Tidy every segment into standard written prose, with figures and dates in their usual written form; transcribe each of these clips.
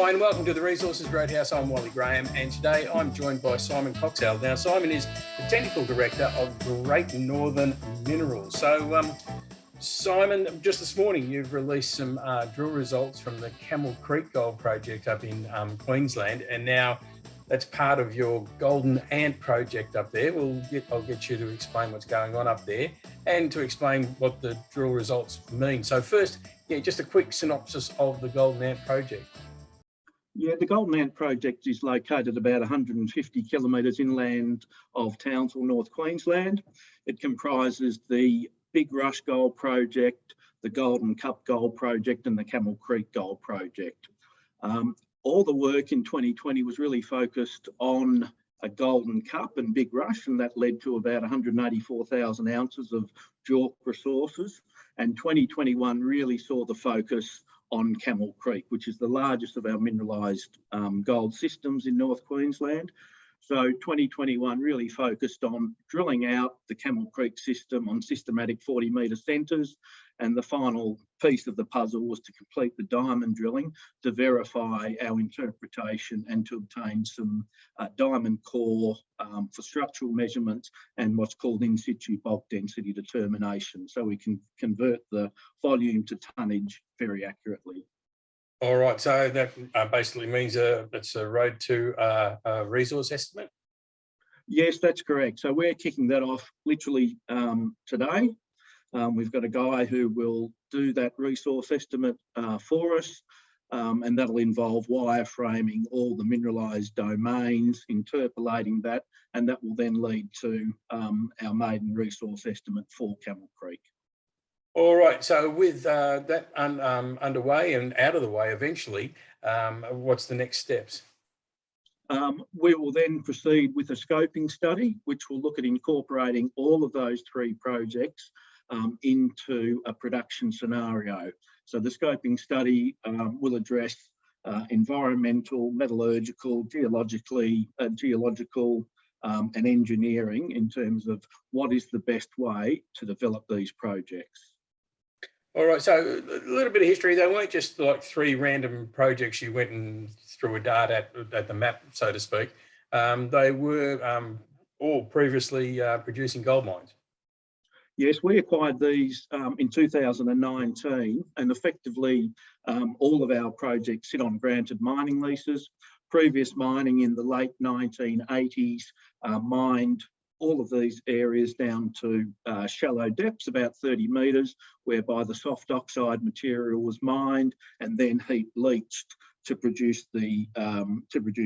Hi and welcome to the Resources Roadhouse. I'm Wally Graham and today I'm joined by Simon Coxhell. Now Simon is the Technical Director of Great Northern Minerals. So Simon, just this morning you've released some drill results from the Camel Creek Gold Project up in Queensland, and now that's part of your Golden Ant project up there. I'll get you to explain what's going on up there and to explain what the drill results mean. So first, just a quick synopsis of the Golden Ant project. Yeah, the Golden Ant project is located about 150 kilometres inland of Townsville, North Queensland. It comprises the Big Rush Gold Project, the Golden Cup Gold Project and the Camel Creek Gold Project. All the work in 2020 was really focused on a Golden Cup and Big Rush, and that led to about 184,000 ounces of JORC resources. And 2021 really saw the focus on Camel Creek, which is the largest of our mineralised gold systems in North Queensland. So 2021 really focused on drilling out the Camel Creek system on systematic 40-metre centres, and the final piece of the puzzle was to complete the diamond drilling to verify our interpretation and to obtain some diamond core for structural measurements and what's called in situ bulk density determination, so we can convert the volume to tonnage very accurately. All right, so that basically means it's a road to a resource estimate? Yes, that's correct. So we're kicking that off literally today. We've got a guy who will do that resource estimate for us, and that'll involve wireframing all the mineralised domains, interpolating that, and that will then lead to our maiden resource estimate for Camel Creek. All right, so with that underway and out of the way eventually, what's the next steps? We will then proceed with a scoping study, which will look at incorporating all of those three projects into a production scenario. So the scoping study will address environmental, metallurgical, geological and engineering in terms of what is the best way to develop these projects. All right, so a little bit of history. They weren't just like three random projects you went and threw a dart at the map, so to speak. They were all previously producing gold mines. Yes, we acquired these in 2019, and effectively all of our projects sit on granted mining leases. Previous mining in the late 1980s mined all of these areas down to shallow depths, about 30 metres, whereby the soft oxide material was mined and then heat leached to produce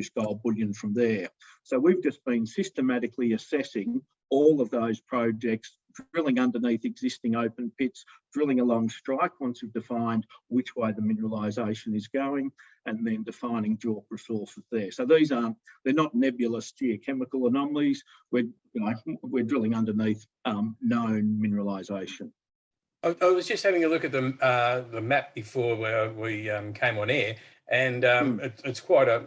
gold bullion from there. So we've just been systematically assessing all of those projects, drilling underneath existing open pits, drilling along strike once we've defined which way the mineralisation is going, and then defining JORC resources there. So they're not nebulous geochemical anomalies. We're drilling underneath known mineralisation. I was just having a look at the map before we came on air, and it's quite a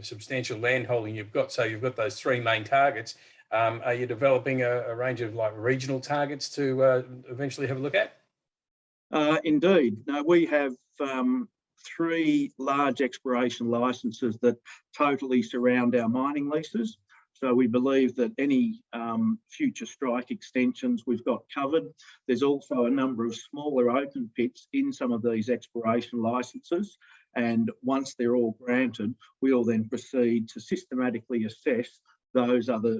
substantial land holding you've got. So you've got those three main targets. Are you developing a range of regional targets to eventually have a look at? Indeed. No, we have three large exploration licenses that totally surround our mining leases. So we believe that any future strike extensions we've got covered. There's also a number of smaller open pits in some of these exploration licenses. And once they're all granted, we'll then proceed to systematically assess those other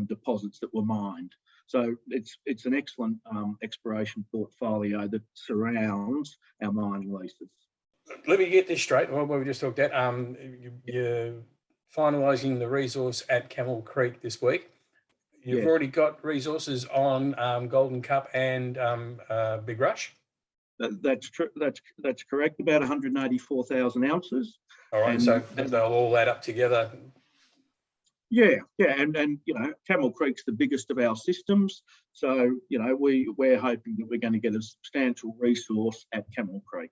deposits that were mined. So it's an excellent exploration portfolio that surrounds our mining leases. Let me get this straight. What we just talked at, you're finalising the resource at Camel Creek this week. You've already got resources on Golden Cup and Big Rush. That's true. That's correct. About 184,000 ounces. All right, so they'll all add up together. Yeah, and Camel Creek's the biggest of our systems, so we're hoping that we're going to get a substantial resource at Camel Creek.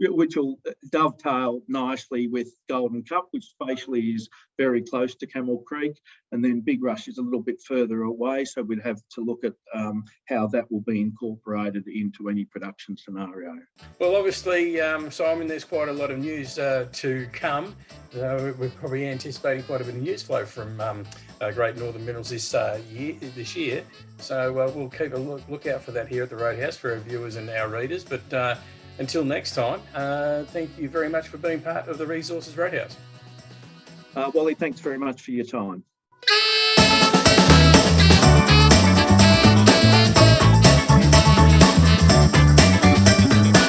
which will dovetail nicely with Golden Cup, which spatially is very close to Camel Creek, and then Big Rush is a little bit further away, so we'd have to look at how that will be incorporated into any production scenario. Well, obviously, Simon, there's quite a lot of news to come. We're probably anticipating quite a bit of news flow from Great Northern Minerals this year. So we'll keep a lookout for that here at the Roadhouse for our viewers and our readers. But until next time, thank you very much for being part of the Resources Roadhouse. Wally, thanks very much for your time.